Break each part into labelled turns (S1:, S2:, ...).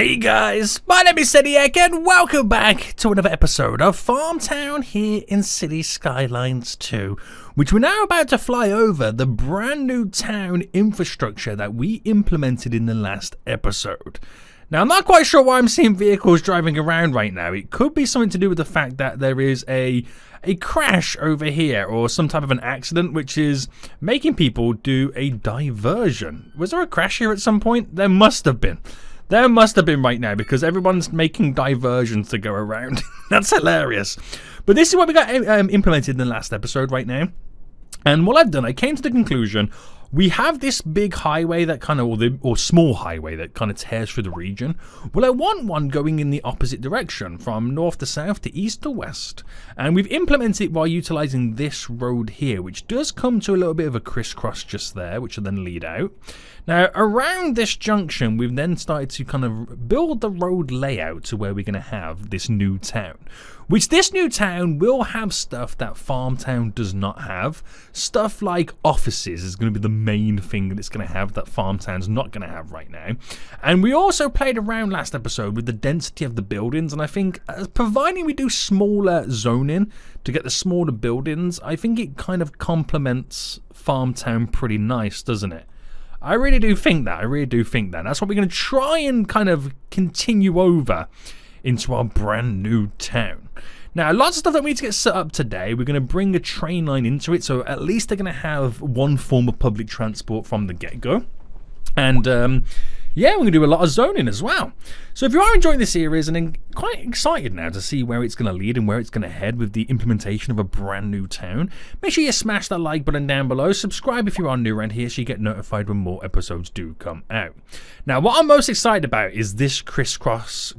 S1: Hey guys, my name is Seniac and welcome back to another episode of FarmTown here in City Skylines 2, which we're now about to fly over the brand new town infrastructure that we implemented in the last episode. Now, I'm not quite sure why I'm seeing vehicles driving around right now. It could be something to do with the fact that there is a crash over here or some type of an accident which is making people do a diversion. Was there a crash here at some point? There must have been. There must have been right now because everyone's making diversions to go around. That's hilarious. But this is what we got implemented in the last episode right now. And what I've done, I came to the conclusion, we have this big highway that kind of, or small highway that kind of tears through the region. Well, I want one going in the opposite direction, from north to south to east to west. And we've implemented it by utilizing this road here, which does come to a little bit of a crisscross just there, which will then lead out. Now, around this junction, we've then started to kind of build the road layout to where we're going to have this new town. Which this new town will have stuff that FarmTown does not have. Stuff like offices is going to be the main thing that it's going to have that FarmTown's not going to have right now. And we also played around last episode with the density of the buildings. And I think, providing we do smaller zoning to get the smaller buildings, I think it kind of complements FarmTown pretty nice, doesn't it? I really do think that. That's what we're going to try and kind of continue over into our brand new town. Now, lots of stuff that we need to get set up today. We're going to bring a train line into it, so at least they're going to have one form of public transport from the get-go. And yeah, we're going to do a lot of zoning as well. So if you are enjoying this series and I'm quite excited now to see where it's going to lead and where it's going to head with the implementation of a brand new town, make sure you smash that like button down below. Subscribe if you are new around here so you get notified when more episodes do come out. Now, what I'm most excited about is this crossroads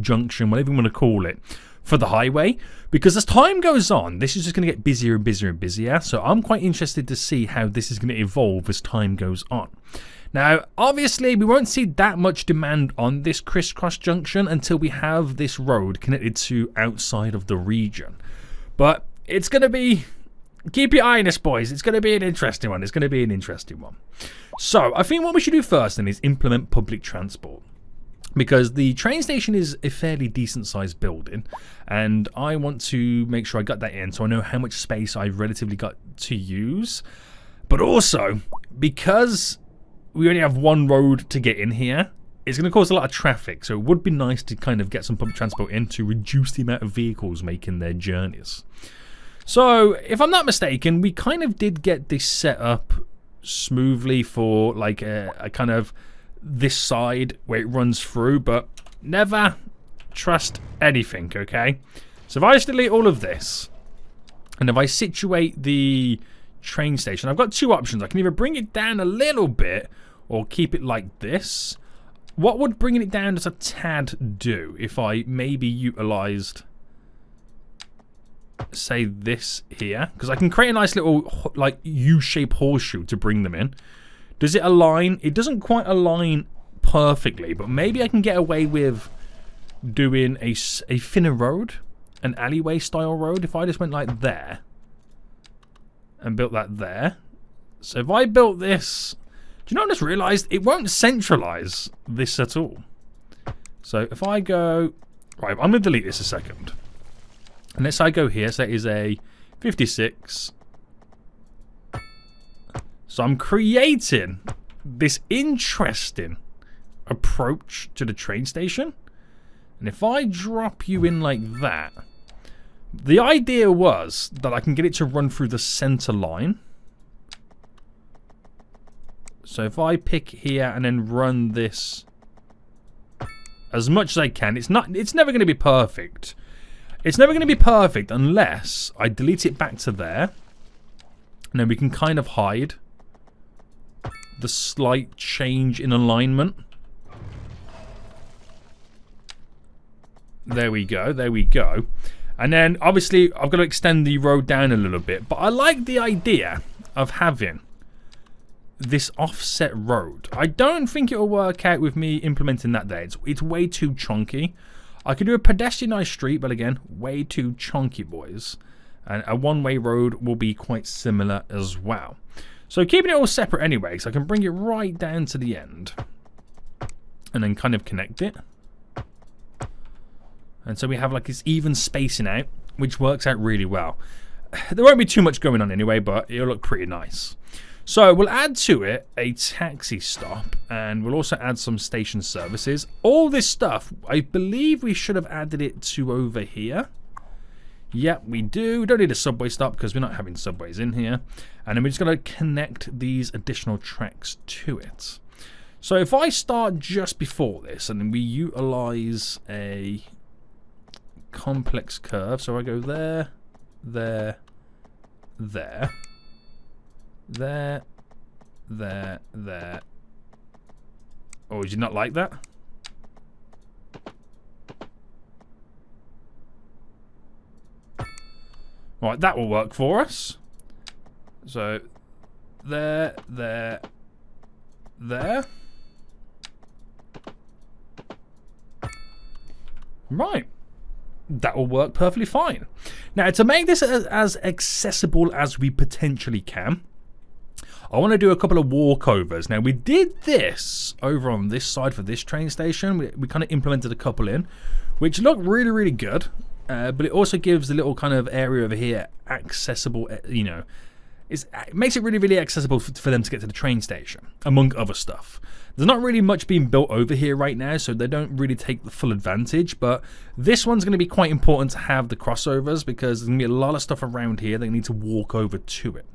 S1: junction, whatever you want to call it, for the highway, because as time goes on, this is just going to get busier and busier and busier. So I'm quite interested to see how this is going to evolve as time goes on. Now, obviously, we won't see that much demand on this crisscross junction until we have this road connected to outside of the region. But it's going to be... Keep your eye on this, boys. It's going to be an interesting one. So, I think what we should do first then is implement public transport. Because the train station is a fairly decent sized building. And I want to make sure I got that in so I know how much space I've relatively got to use. But also, because we only have one road to get in here, it's going to cause a lot of traffic. So it would be nice to kind of get some public transport in to reduce the amount of vehicles making their journeys. So if I'm not mistaken, we kind of did get this set up smoothly for like a kind of this side where it runs through, but never trust anything, okay? So if I just delete all of this, and if I situate the train station, I've got two options. I can either bring it down a little bit or keep it like this. What would bringing it down just a tad do if I maybe utilized, say, this here? Because I can create a nice little like U-shaped horseshoe to bring them in. Does it align? It doesn't quite align perfectly, but maybe I can get away with doing a thinner road, an alleyway style road. If I just went like there and built that there. So if I built this, do you know what I just realized? It won't centralize this at all. So if I go, right, I'm going to delete this a second. Unless I go here, so that is a 56. So I'm creating this interesting approach to the train station. And if I drop you in like that, the idea was that I can get it to run through the center line. So if I pick here and then run this as much as I can, it's never going to be perfect. It's never going to be perfect unless I delete it back to there. And then we can kind of hide the slight change in alignment. There we go, there we go. And then obviously I've got to extend the road down a little bit, but I like the idea of having this offset road. I don't think it'll work out with me implementing that there. It's way too chunky. I could do a pedestrianised street, but again, way too chunky, boys. And a one-way road will be quite similar as well. So keeping it all separate anyway, so I can bring it right down to the end. and then kind of connect it. And so we have like this even spacing out, which works out really well. There won't be too much going on anyway, but it'll look pretty nice. So we'll add to it a taxi stop, and we'll also add some station services. All this stuff, I believe we should have added it to over here. Yep, we do. We don't need a subway stop because we're not having subways in here. And then we're just going to connect these additional tracks to it. So if I start just before this, and then we utilize a complex curve. So I go there, there, there. There, there, there. Oh, did you not like that? Right, that will work for us. So, there, there, there. Right. That will work perfectly fine. Now, to make this as accessible as we potentially can, I want to do a couple of walkovers. Now, we did this over on this side for this train station. We kind of implemented a couple in, which look really, really good. But it also gives the little kind of area over here accessible, you know. It makes it really, really accessible for them to get to the train station, among other stuff. There's not really much being built over here right now, so they don't really take the full advantage. But this one's going to be quite important to have the crossovers, because there's going to be a lot of stuff around here that you need to walk over to it.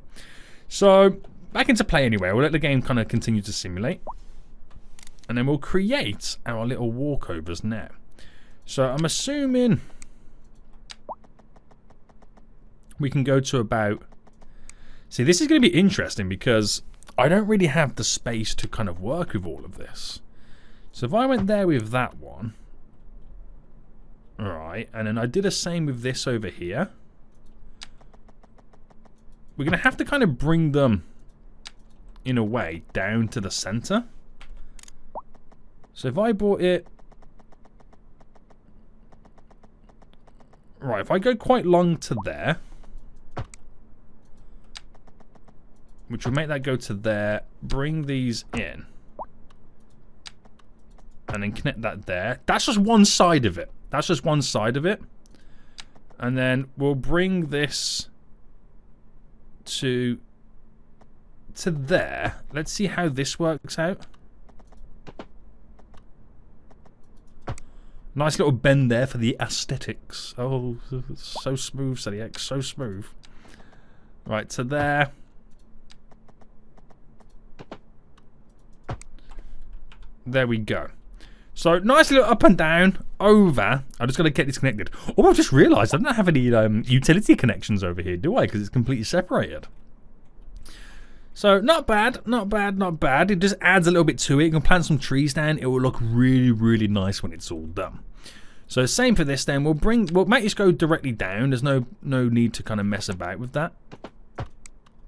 S1: So back into play anyway. We'll let the game kind of continue to simulate. And then we'll create our little walkovers now. So I'm assuming we can go to about... See, this is going to be interesting because I don't really have the space to kind of work with all of this. So if I went there with that one... Alright, and then I did the same with this over here. We're going to have to kind of bring them, in a way, down to the center. So if I brought it... Right, if I go quite long to there, which will make that go to there, bring these in, and then connect that there. That's just one side of it. That's just one side of it. And then we'll bring this to there. Let's see how this works out. Nice little bend there for the aesthetics. Oh, so smooth, ZX, so smooth. Right, to there. There we go. So, nice little up and down, over. I'm just going to get this connected. Oh, I just realised I don't have any utility connections over here, do I? Because it's completely separated. So, not bad, not bad, not bad. It just adds a little bit to it. You can plant some trees down. It will look really, really nice when it's all done. So, same for this then. We'll make this go directly down. There's no need to kind of mess about with that.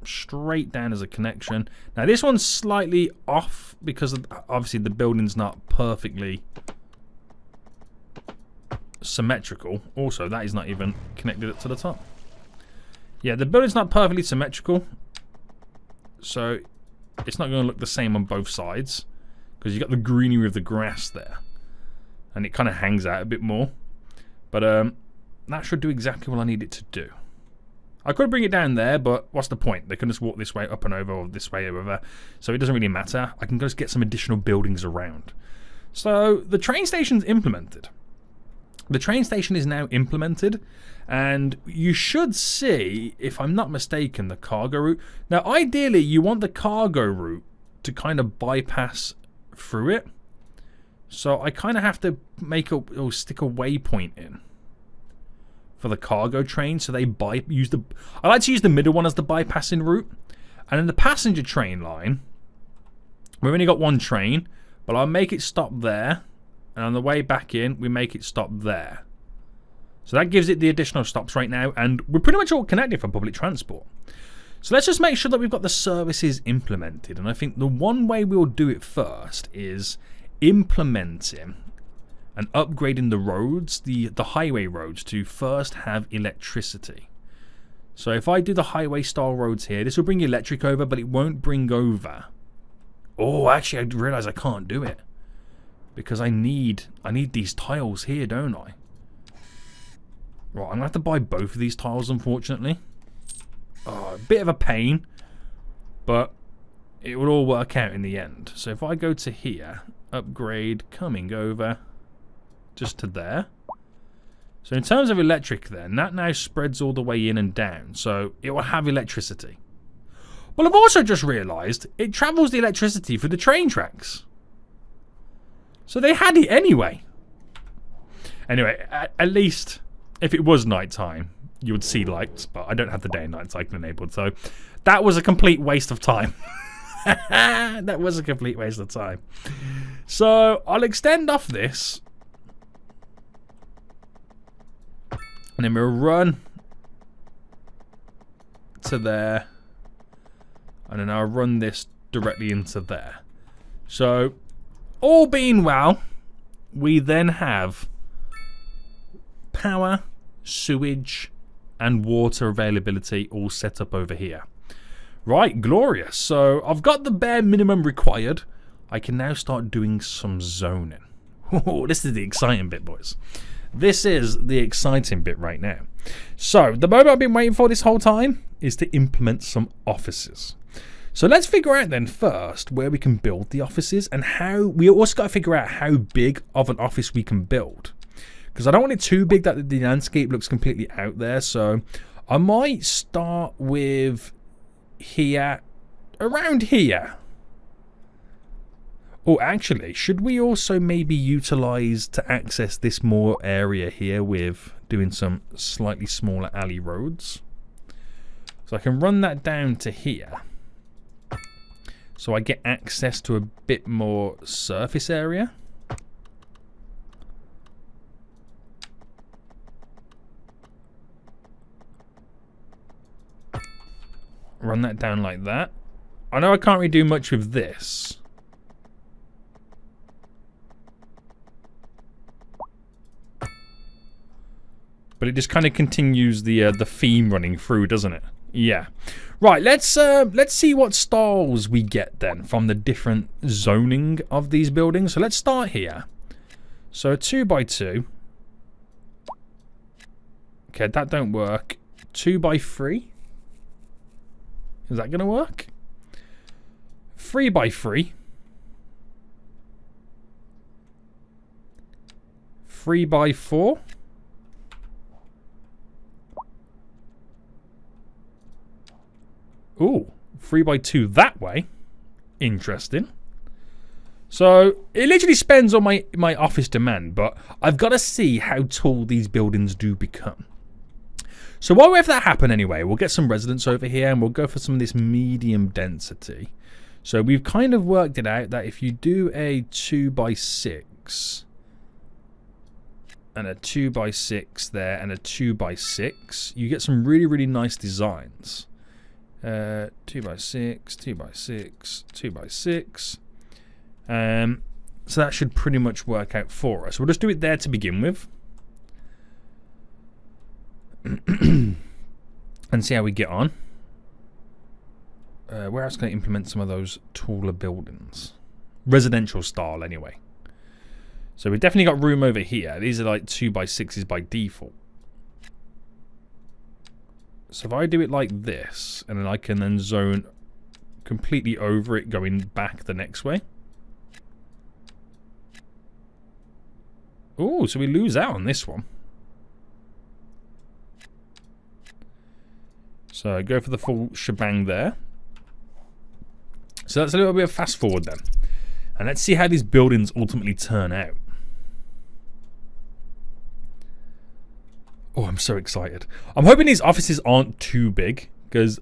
S1: Straight down as a connection. Now this one's slightly off because obviously the building's not perfectly symmetrical. Also, that is not even connected up to the top. Yeah, the building's not perfectly symmetrical, so it's not going to look the same on both sides because you've got the greenery of the grass there, and it kind of hangs out a bit more. But that should do exactly what I need it to do. I could bring it down there, but what's the point? They can just walk this way up and over, or this way over. So it doesn't really matter. I can just get some additional buildings around. So the train station's implemented. The train station is now implemented, and you should see, if I'm not mistaken, the cargo route. Now, ideally, you want the cargo route to kind of bypass through it. So I kind of have to make or stick a waypoint in for the cargo train, so they I like to use the middle one as the bypassing route. And then the passenger train line, we've only got one train, but I'll make it stop there, and on the way back in, we make it stop there. So that gives it the additional stops right now, and we're pretty much all connected for public transport. So let's just make sure that we've got the services implemented, and I think the one way we'll do it first is implementing and upgrading the roads, the highway roads, to first have electricity. So if I do the highway style roads here, this will bring electric over, but it won't bring over... Oh, actually, I realise I can't do it. Because I need these tiles here, don't I? Right, I'm going to have to buy both of these tiles, unfortunately. Oh, a bit of a pain. But it will all work out in the end. So if I go to here, upgrade, coming over, just to there. So in terms of electric then, that now spreads all the way in and down. So it will have electricity. Well, I've also just realised it travels the electricity for the train tracks. So they had it anyway. Anyway, at least if it was nighttime, you would see lights, but I don't have the day and night cycle enabled, so that was a complete waste of time. That was a complete waste of time. So I'll extend off this, and then we'll run to there, and then I'll run this directly into there. So all being well, we then have power, sewage, and water availability all set up over here. Right, glorious. So I've got the bare minimum required. I can now start doing some zoning. Oh, this is the exciting bit, boys. This is the exciting bit right now. So the moment I've been waiting for this whole time is to implement some offices. So let's figure out then first where we can build the offices, and how we also got to figure out how big of an office we can build. Because I don't want it too big that the landscape looks completely out there. So I might start with here, around here. Or actually, should we also maybe utilize to access this more area here with doing some slightly smaller alley roads? So I can run that down to here. So I get access to a bit more surface area. Run that down like that. I know I can't really do much with this. But it just kind of continues the theme running through, doesn't it? Yeah. Right, let's see what styles we get then from the different zoning of these buildings. So let's start here. So 2x2. Okay, that don't work. 2x3. Is that going to work? 3x3. 3x4. Ooh, 3x2 that way. Interesting. So it literally spends on my office demand, but I've got to see how tall these buildings do become. So while we have that happen anyway, we'll get some residents over here and we'll go for some of this medium density. So we've kind of worked it out that if you do a 2x6 and a 2x6 there and a 2x6, you get some really, really nice designs. 2x6, 2x6, 2x6. So that should pretty much work out for us. We'll just do it there to begin with. And see how we get on. Where else can I implement some of those taller buildings? Residential style anyway. So we've definitely got room over here. These are like 2x6s by default. So if I do it like this, and then I can then zone completely over it going back the next way. Oh, so we lose out on this one. So go for the full shebang there. So that's a little bit of fast forward then. And let's see how these buildings ultimately turn out. Oh, I'm so excited. I'm hoping these offices aren't too big, but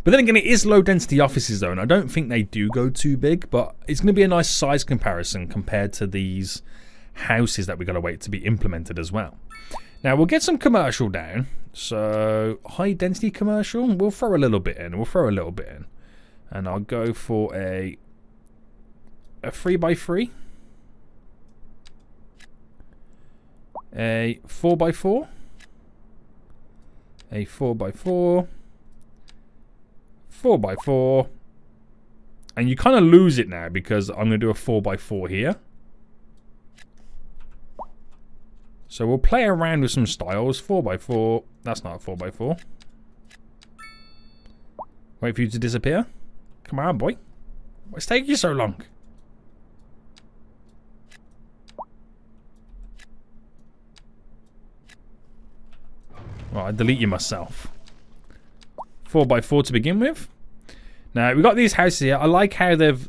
S1: then again, it is low density offices though, and I don't think they do go too big, but it's going to be a nice size comparison compared to these houses that we got to wait to be implemented as well. Now we'll get some commercial down. So high density commercial, we'll throw a little bit in. And I'll go for a 3x3, a 4x4, a 4x4, 4x4, and you kind of lose it now because I'm going to do a 4x4 here. So we'll play around with some styles. 4x4. That's not a 4x4. Wait for you to disappear. Come on, boy. What's taking you so long? Right, I delete you myself. 4x4 to begin with. Now, we've got these houses here. I like how they've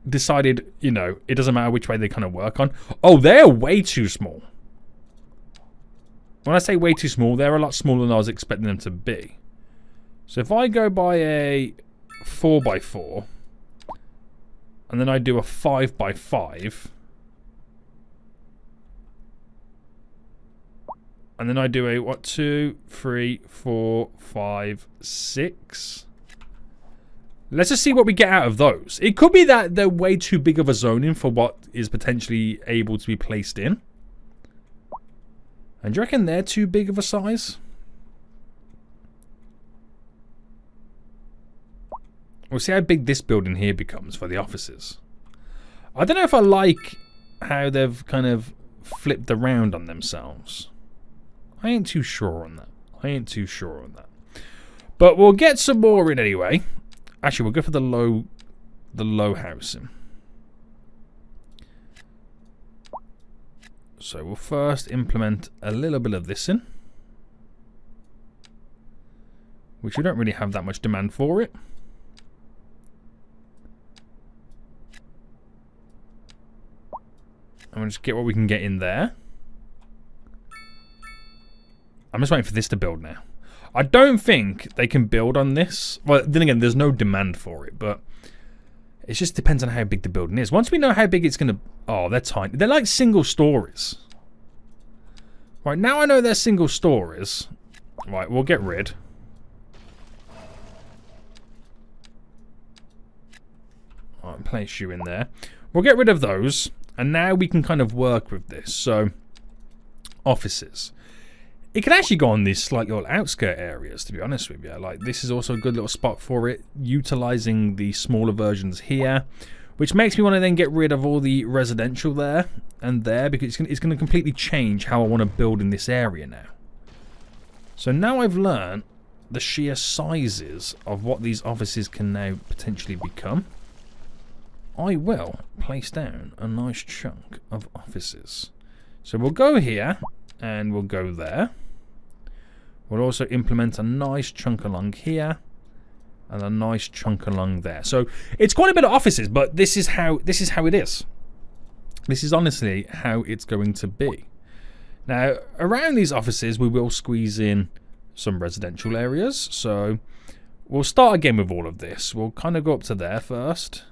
S1: decided, you know, it doesn't matter which way they kind of work on. Oh, they're way too small. When I say way too small, they're a lot smaller than I was expecting them to be. So if I go by a 4x4, and then I do a 5x5, and then I do a, what, 2, 3, 4, 5, 6. Let's just see what we get out of those. It could be that they're way too big of a zoning for what is potentially able to be placed in. And do you reckon they're too big of a size? We'll see how big this building here becomes for the offices. I don't know if I like how they've kind of flipped around on themselves. I ain't too sure on that. But we'll get some more in anyway. Actually, we'll go for the low housing. So we'll first implement a little bit of this in, which we don't really have that much demand for it. And we'll just get what we can get in there. I'm just waiting for this to build now. I don't think they can build on this. Well, then again, there's no demand for it, but it just depends on how big the building is. Once we know how big it's going to... Oh, they're tiny. They're like single stories. Right, now I know they're single stories. Right, we'll get rid. Alright, place you in there. We'll get rid of those. And now we can kind of work with this. So, offices. It can actually go on these slight little outskirt areas, to be honest with you. Like, this is also a good little spot for it, utilizing the smaller versions here, which makes me want to then get rid of all the residential there and there, because it's going to completely change how I want to build in this area now. So now I've learned the sheer sizes of what these offices can now potentially become. I will place down a nice chunk of offices. So we'll go here and we'll go there. We'll also implement a nice chunk along here and a nice chunk along there. So it's quite a bit of offices, but this is how it is. This is honestly how it's going to be. Now, around these offices, we will squeeze in some residential areas. So we'll start again with all of this. We'll kind of go up to there first.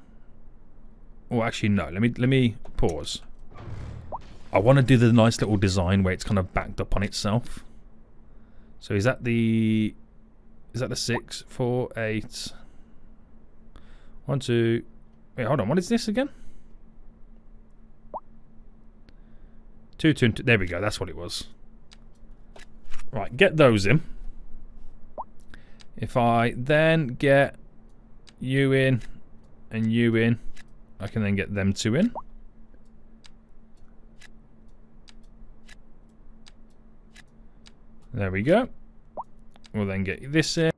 S1: Oh, actually, no. Let me pause. I want to do the nice little design where it's kind of backed up on itself. So is that the 6, 4, 8, 1, 2. Wait, hold on. What is this again? 2, 2, and 2. There we go. That's what it was. Right, get those in. If I then get you in and you in, I can then get them two in. There we go. We'll then get this in,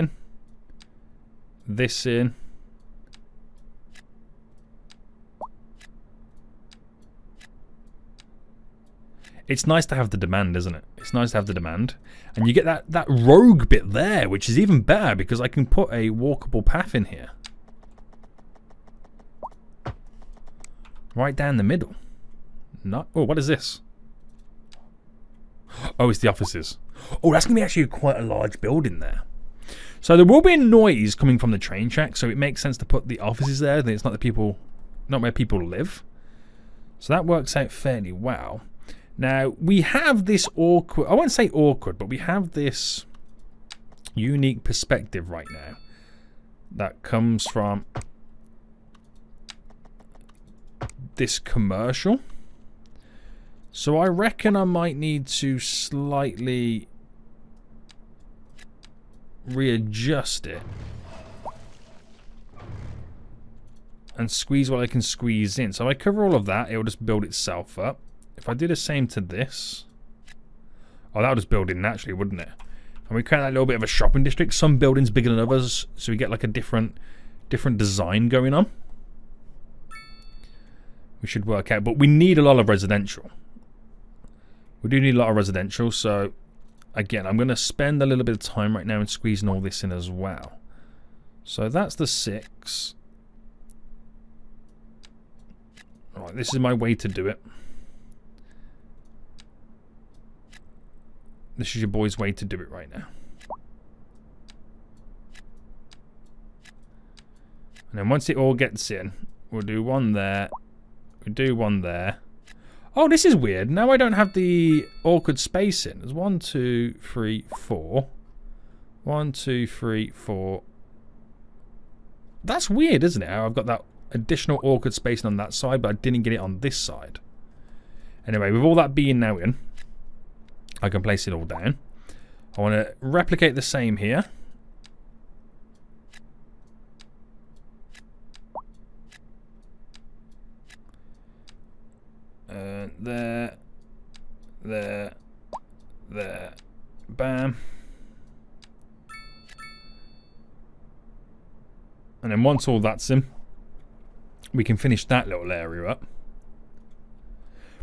S1: this in. It's nice to have the demand, isn't it? It's nice to have the demand. And you get that rogue bit there, which is even better because I can put a walkable path in here. Right down the middle. No. Oh, what is this? Oh, it's the offices. Oh, that's going to be actually quite a large building there. So there will be a noise coming from the train track, so it makes sense to put the offices there. It's not not where people live. So that works out fairly well. Now, we have this awkward... I won't say awkward, but we have this unique perspective right now that comes from this commercial. So I reckon I might need to slightly readjust it and squeeze what I can squeeze in. So if I cover all of that, it will just build itself up. if I do the same to this, oh, that would just build in naturally, wouldn't it? And we create that little bit of a shopping district. Some buildings bigger than others, so we get like a different design going on. We should work out, but we need a lot of residential. We do need a lot of residential, so again, I'm going to spend a little bit of time right now in squeezing all this in as well. So that's the 6. Alright, this is my way to do it. This is your boy's way to do it right now. And then once it all gets in, we'll do one there. We'll do one there. Oh, this is weird. Now I don't have the awkward spacing. There's 1, 2, 3, 4. 1, 2, 3, 4. That's weird, isn't it? How I've got that additional awkward spacing on that side, but I didn't get it on this side. Anyway, with all that being now in, I can place it all down. I want to replicate the same here. There, bam. And then once all that's in, we can finish that little area up.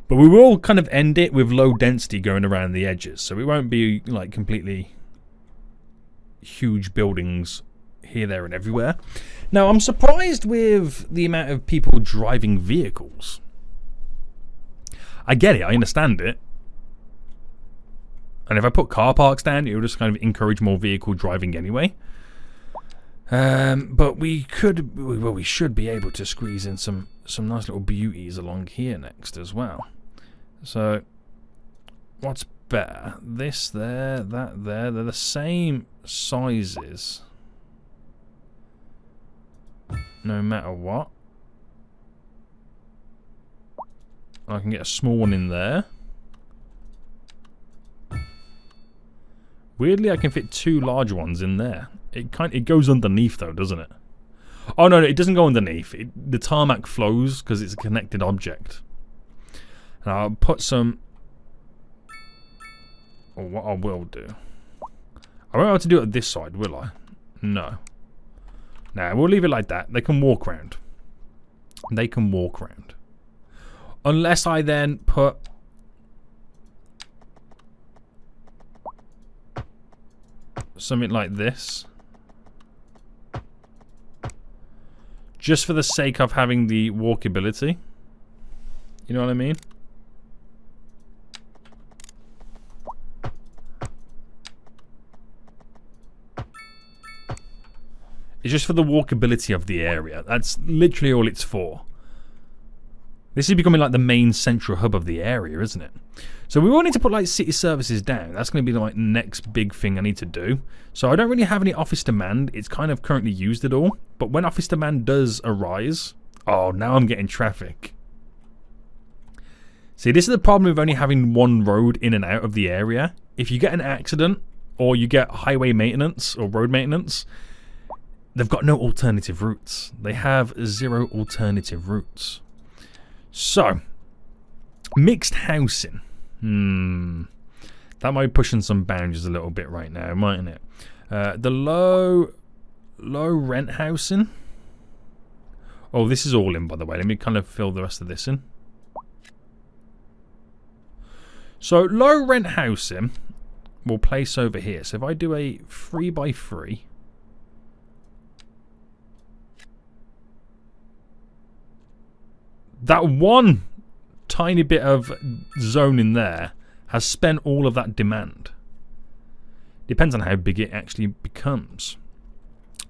S1: But we will kind of end it with low density going around the edges, so it won't be like completely huge buildings here, there, and everywhere. Now, I'm surprised with the amount of people driving vehicles. I get it, I understand it. And if I put car parks down, it will just kind of encourage more vehicle driving anyway. But we could, well, we should be able to squeeze in some nice little beauties along here next as well. So, what's better? This there, that there, they're the same sizes. No matter what. I can get a small one in there. Weirdly, I can fit 2 large ones in there. It goes underneath though, doesn't it? Oh no, it doesn't go underneath. The tarmac flows because it's a connected object. And I'll put some. Or what I will do. I won't be able to do it this side, will I? No. Nah, we'll leave it like that. They can walk around. They can walk around. Unless I then put something like this. Just for the sake of having the walkability. You know what I mean? It's just for the walkability of the area. That's literally all it's for. This is becoming like the main central hub of the area, isn't it? So we will need to put like city services down. That's going to be like the next big thing I need to do. So I don't really have any office demand. It's kind of currently used at all. But when office demand does arise... Oh, now I'm getting traffic. See, this is the problem with only having one road in and out of the area. If you get an accident or you get highway maintenance or road maintenance, they've got no alternative routes. They have 0 alternative routes. So, mixed housing. That might be pushing some boundaries a little bit right now, mightn't it? The low rent housing. Oh, this is all in, by the way. Let me kind of fill the rest of this in. So, low rent housing will place over here. So, if I do a 3x3. That one tiny bit of zone in there has spent all of that demand. Depends on how big it actually becomes.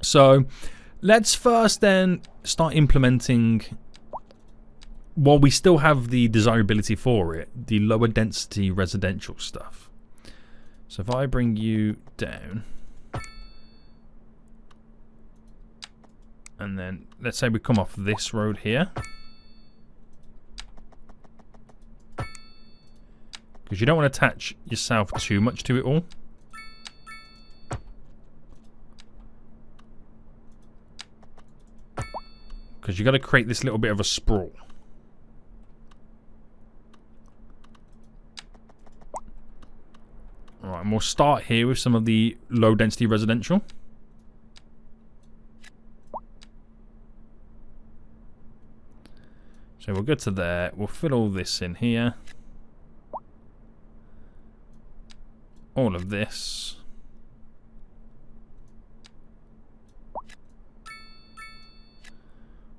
S1: So let's first then start implementing, while we still have the desirability for it, the lower density residential stuff. So if I bring you down, and then let's say we come off this road here. Because you don't want to attach yourself too much to it all. Because you've got to create this little bit of a sprawl. Alright, and we'll start here with some of the low density residential. So we'll go to there, we'll fill all this in here. All of this.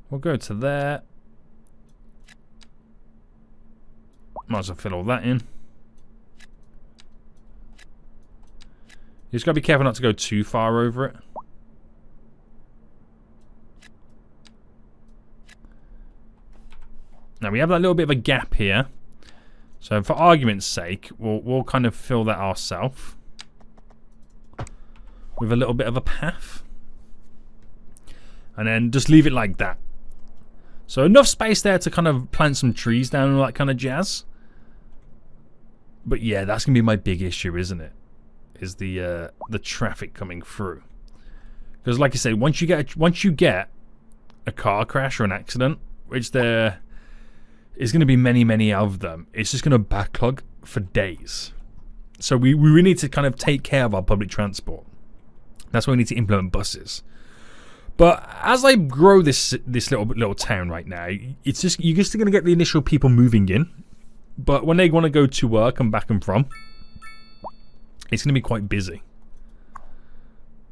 S1: We'll go to there. Might as well fill all that in. You just got to be careful not to go too far over it. Now we have that little bit of a gap here. So for argument's sake, we'll kind of fill that ourselves with a little bit of a path. And then just leave it like that. So enough space there to kind of plant some trees down and all that kind of jazz. But yeah, that's going to be my big issue, isn't it? Is the traffic coming through. Because like I say, once you get a car crash or an accident, which there is going to be many of them, it's just going to backlog for days. So we really need to kind of take care of our public transport. That's why we need to implement buses. But as I grow this little town right now, it's just you're just going to get the initial people moving in. But when they want to go to work and back and from, it's going to be quite busy.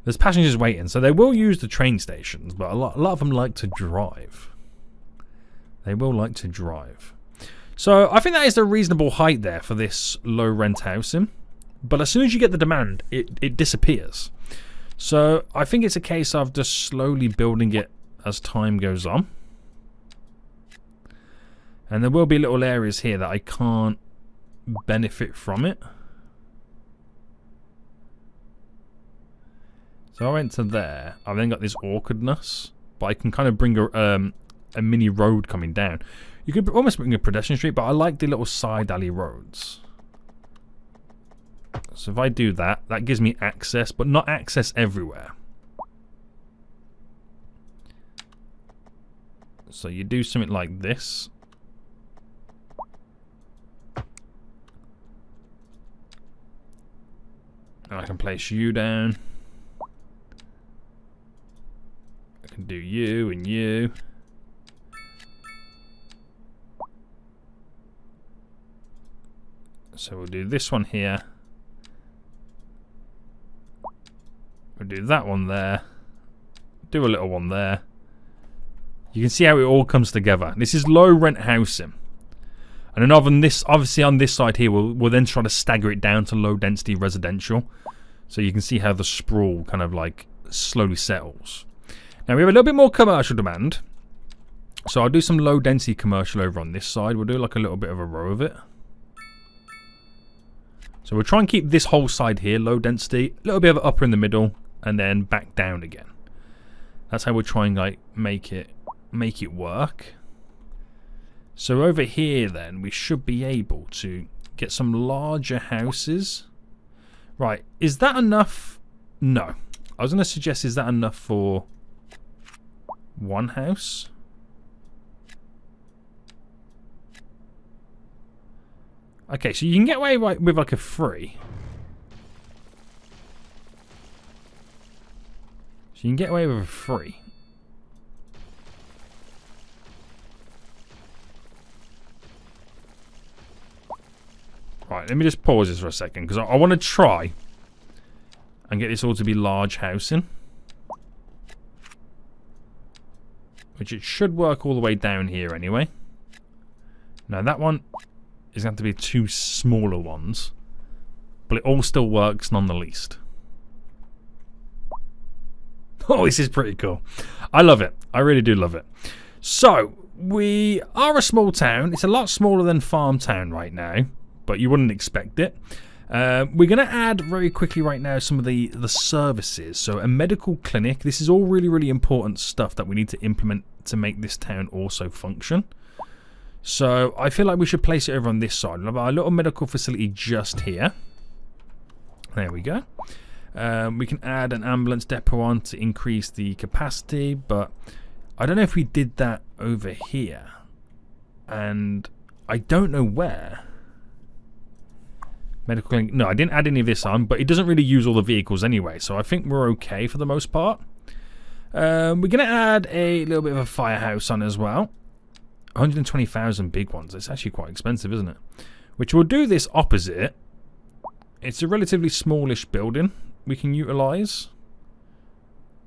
S1: There's passengers waiting, so they will use the train stations, but a lot of them like to drive. They will like to drive. So I think that is the reasonable height there for this low rent housing. But as soon as you get the demand, it disappears. So I think it's a case of just slowly building it as time goes on. And there will be little areas here that I can't benefit from it. So I went to there. I've then got this awkwardness, but I can kind of bring a mini road coming down. You could almost bring a pedestrian street, but I like the little side alley roads. So if I do that, that gives me access, but not access everywhere. So you do something like this. And I can place you down. I can do you and you. So we'll do this one here. We'll do that one there. Do a little one there. You can see how it all comes together. This is low rent housing. And then obviously on this side here, we'll then try to stagger it down to low density residential. So you can see how the sprawl kind of like slowly settles. Now we have a little bit more commercial demand. So I'll do some low density commercial over on this side. We'll do like a little bit of a row of it. So we'll try and keep this whole side here low density, a little bit of upper in the middle, and then back down again. That's how we're trying like make it work. So over here then we should be able to get some larger houses. Right, is that enough? No. I was going to suggest, is that enough for one house? Okay, so you can get away with like a 3. So you can get away with a 3. Right, let me just pause this for a second, because I want to try and get this all to be large housing. Which it should work all the way down here anyway. Now that one is going to have to be 2 smaller ones, but it all still works none the least. Oh, this is pretty cool. I love it. I really do love it. So, we are a small town. It's a lot smaller than FarmTown right now, but you wouldn't expect it. We're going to add very quickly right now some of the services. So a medical clinic. This is all really important stuff that we need to implement to make this town also function. So I feel like we should place it over on this side. We've got a little medical facility just here. There we go. We can add an ambulance depot on to increase the capacity, but I don't know if we did that over here. And I don't know where. Medical clinic. No, I didn't add any of this on, but it doesn't really use all the vehicles anyway, so I think we're okay for the most part. We're going to add a little bit of a firehouse on as well. 120,000 big ones. It's actually quite expensive, isn't it? Which will do this opposite. It's a relatively smallish building we can utilise.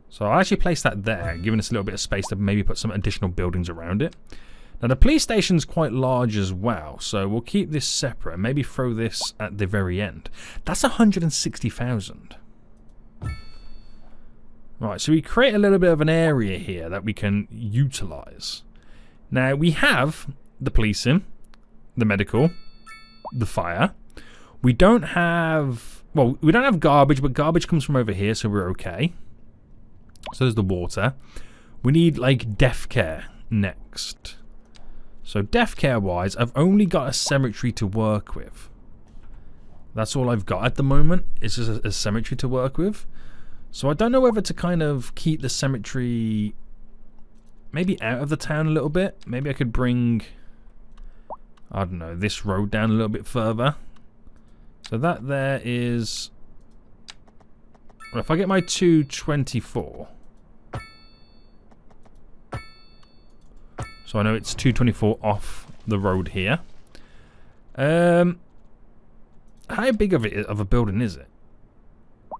S1: So I'll actually place that there, giving us a little bit of space to maybe put some additional buildings around it. Now the police station's quite large as well, so we'll keep this separate and maybe throw this at the very end. That's 160,000. Right, so we create a little bit of an area here that we can utilise. Now we have the policing, the medical, the fire. We don't have, well, we don't have garbage, but garbage comes from over here, so we're okay. So there's the water. We need like death care next. So death care wise, I've only got a cemetery to work with. That's all I've got at the moment. It's just a cemetery to work with. So I don't know whether to kind of keep the cemetery maybe out of the town a little bit. Maybe I could bring, I don't know, this road down a little bit further. So that there is, well, if I get my 224. So I know it's 224 off the road here. How big of a building is it?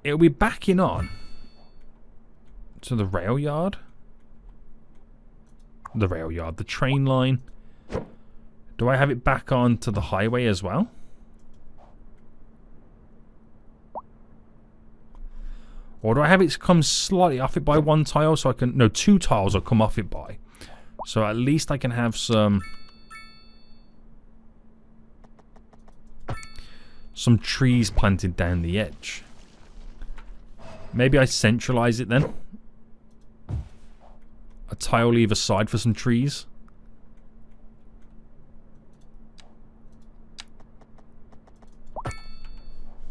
S1: It'll be backing on to the rail yard. The train line. Do I have it back on to the highway as well? Or do I have it come slightly off it by one tile so I can, no, 2 tiles I'll come off it by. So at least I can have some trees planted down the edge. Maybe I centralize it then. A tile either side for some trees.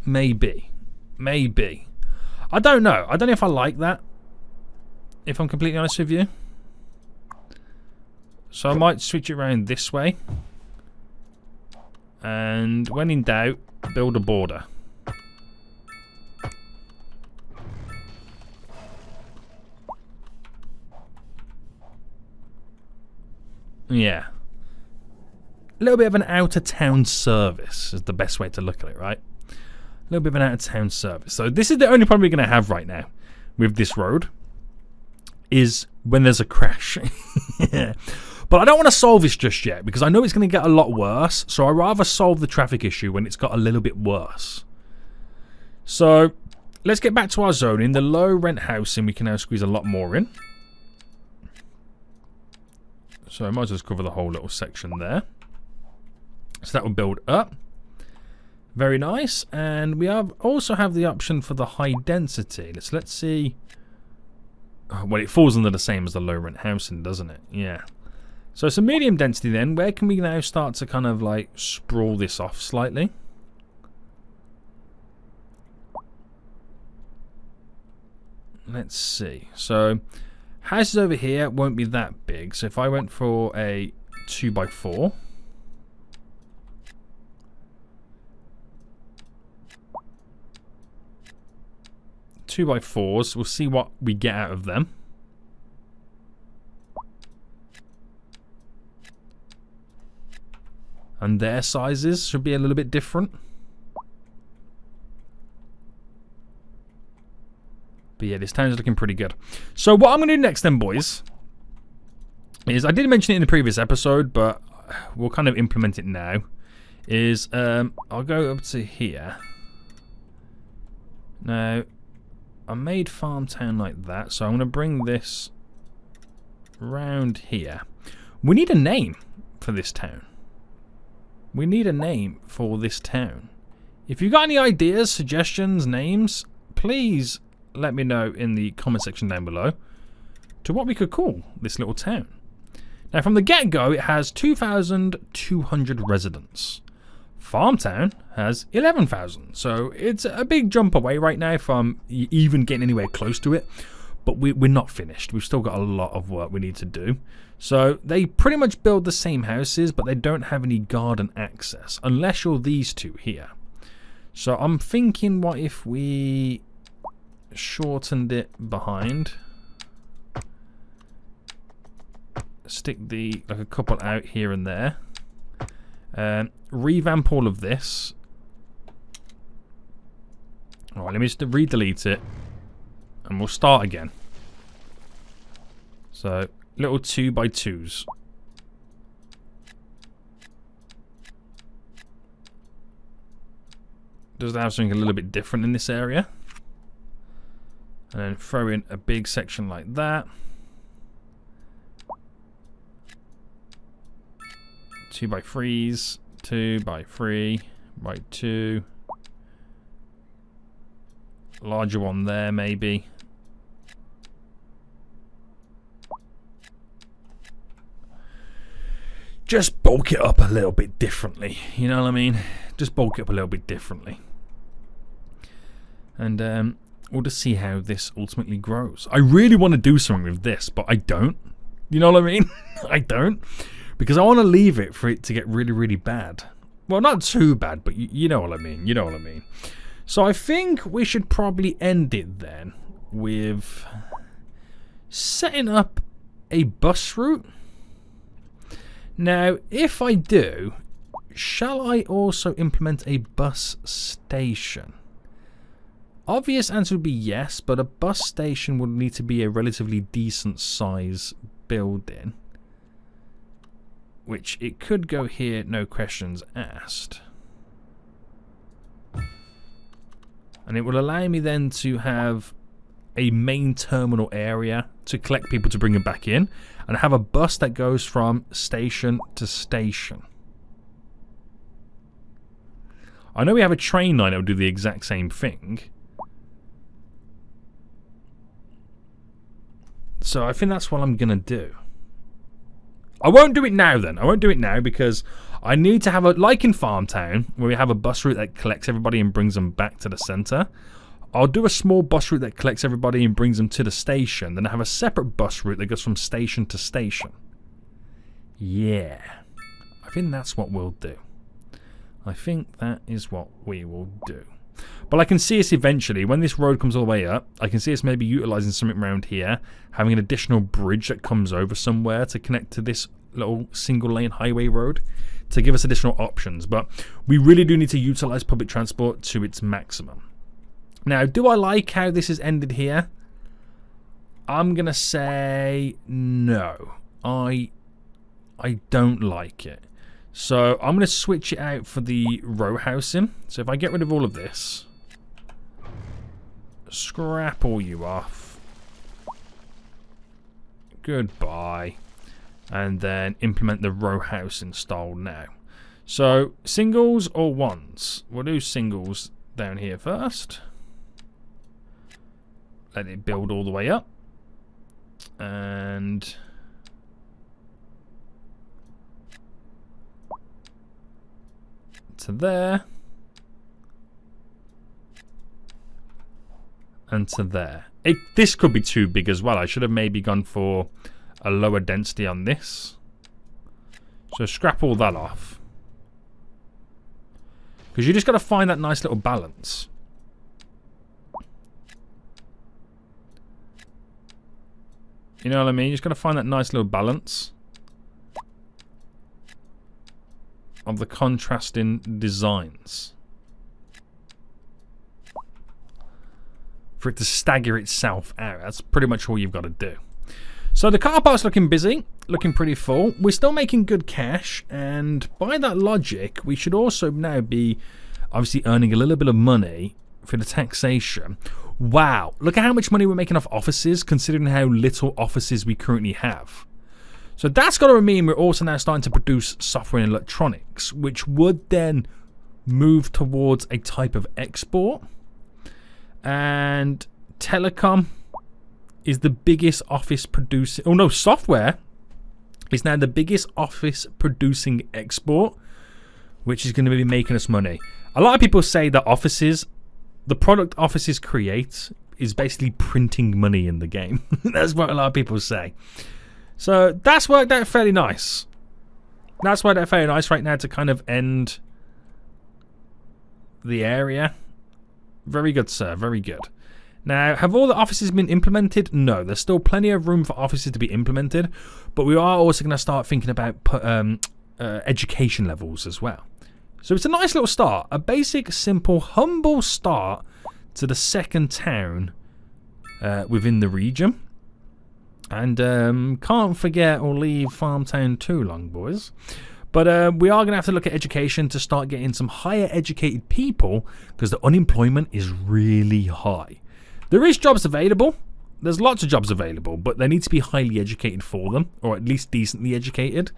S1: Maybe. I don't know. I don't know if I like that, if I'm completely honest with you. So I might switch it around this way. And when in doubt, build a border. Yeah. A little bit of an outer town service is the best way to look at it, right? A little bit of an out of town service. So this is the only problem we're going to have right now with this road, is when there's a crash. Yeah. But I don't want to solve this just yet, because I know it's going to get a lot worse. So I'd rather solve the traffic issue when it's got a little bit worse. So let's get back to our zoning. The low rent housing, we can now squeeze a lot more in. So I might as well just cover the whole little section there. So that will build up. Very nice. And we also have the option for the high density. Let's see. Well, it falls under the same as the low rent housing, doesn't it? Yeah. So it's a medium density then. Where can we now start to kind of like sprawl this off slightly? Let's see. So houses over here won't be that big. So if I went for a 2x4. Two by fours, we'll see what we get out of them. And their sizes should be a little bit different. But yeah, this town's looking pretty good. So what I'm going to do next then, boys, is, I did mention it in the previous episode, but we'll kind of implement it now, is I'll go up to here. Now, I made FarmTown like that, so I'm going to bring this round here. We need a name for this town. We need a name for this town. If you've got any ideas, suggestions, names, please let me know in the comment section down below to what we could call this little town. Now, from the get-go, it has 2,200 residents. FarmTown has 11,000, so it's a big jump away right now from even getting anywhere close to it. But we're not finished. We've still got a lot of work we need to do. So they pretty much build the same houses, but they don't have any garden access, unless you're these two here. So I'm thinking, what if we shortened it behind? Stick like a couple out here and there. Revamp all of this. Alright, let me just re-delete it. And we'll start again. So, little 2x2s. Does have something a little bit different in this area. And then throw in a big section like that. 2x3s. 2x3. By 2. Larger one there, maybe. Just bulk it up a little bit differently. You know what I mean? Just bulk it up a little bit differently. And we'll just see how this ultimately grows. I really want to do something with this, but I don't. You know what I mean? I don't. Because I want to leave it for it to get really, really bad. Well, not too bad, but you know what I mean. You know what I mean. So I think we should probably end it then with setting up a bus route. Now, if I do, shall I also implement a bus station? Obvious answer would be yes, but a bus station would need to be a relatively decent size building. Which it could go here, no questions asked. And it will allow me then to have a main terminal area to collect people to bring them back in. And have a bus that goes from station to station. I know we have a train line that will do the exact same thing. So I think that's what I'm going to do. I won't do it now then. I won't do it now because I need to have a, like in FarmTown, where we have a bus route that collects everybody and brings them back to the center. I'll do a small bus route that collects everybody and brings them to the station. Then I have a separate bus route that goes from station to station. Yeah. I think that's what we'll do. I think that is what we will do. But I can see us eventually, when this road comes all the way up, I can see us maybe utilising something around here, having an additional bridge that comes over somewhere to connect to this little single lane highway road to give us additional options. But we really do need to utilise public transport to its maximum. Now, do I like how this is ended here? I'm going to say no. I don't like it. So I'm going to switch it out for the row housing. So if I get rid of all of this, scrap all you off. Goodbye. And then implement the row housing style now. So singles or ones? We'll do singles down here first. Let it build all the way up. And to there. And to there. This could be too big as well. I should have maybe gone for a lower density on this. So scrap all that off. Because you just got to find that nice little balance. You know what I mean? You just got to find that nice little balance of the contrasting designs for it to stagger itself out. That's pretty much all you've got to do. So the car park's looking busy, looking pretty full. We're still making good cash, and by that logic, we should also now be obviously earning a little bit of money for the taxation. Wow, look at how much money we're making off offices, considering how little offices we currently have. So that's got to mean we're also now starting to produce software and electronics, which would then move towards a type of export. And telecom is the biggest office producing... Oh no, software is now the biggest office producing export, which is going to be making us money. A lot of people say that offices... The product offices create is basically printing money in the game. That's what a lot of people say. So that's worked out fairly nice. That's worked out fairly nice right now to kind of end the area. Very good, sir. Very good. Now, have all the offices been implemented? No, there's still plenty of room for offices to be implemented, but we are also going to start thinking about education levels as well. So it's a nice little start, a basic, simple, humble start to the second town within the region. And can't forget or leave FarmTown too long, boys. But we are going to have to look at education to start getting some higher educated people, because the unemployment is really high. There is jobs available. There's lots of jobs available, but they need to be highly educated for them, or at least decently educated.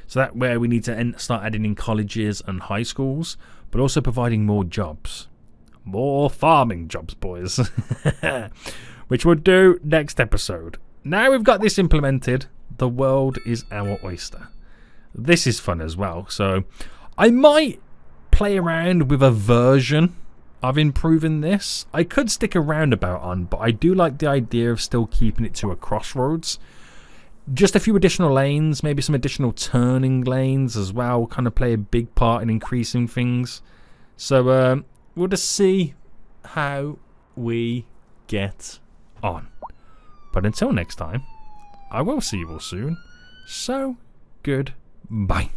S1: So that's where we need to start adding in colleges and high schools, but also providing more jobs. More farming jobs, boys. Which we'll do next episode. Now we've got this implemented, the world is our oyster. This is fun as well, so I might play around with a version of improving this. I could stick a roundabout on, but I do like the idea of still keeping it to a crossroads. Just a few additional lanes, maybe some additional turning lanes as well, kind of play a big part in increasing things. So we'll just see how we get on. But until next time, I will see you all soon. So, goodbye.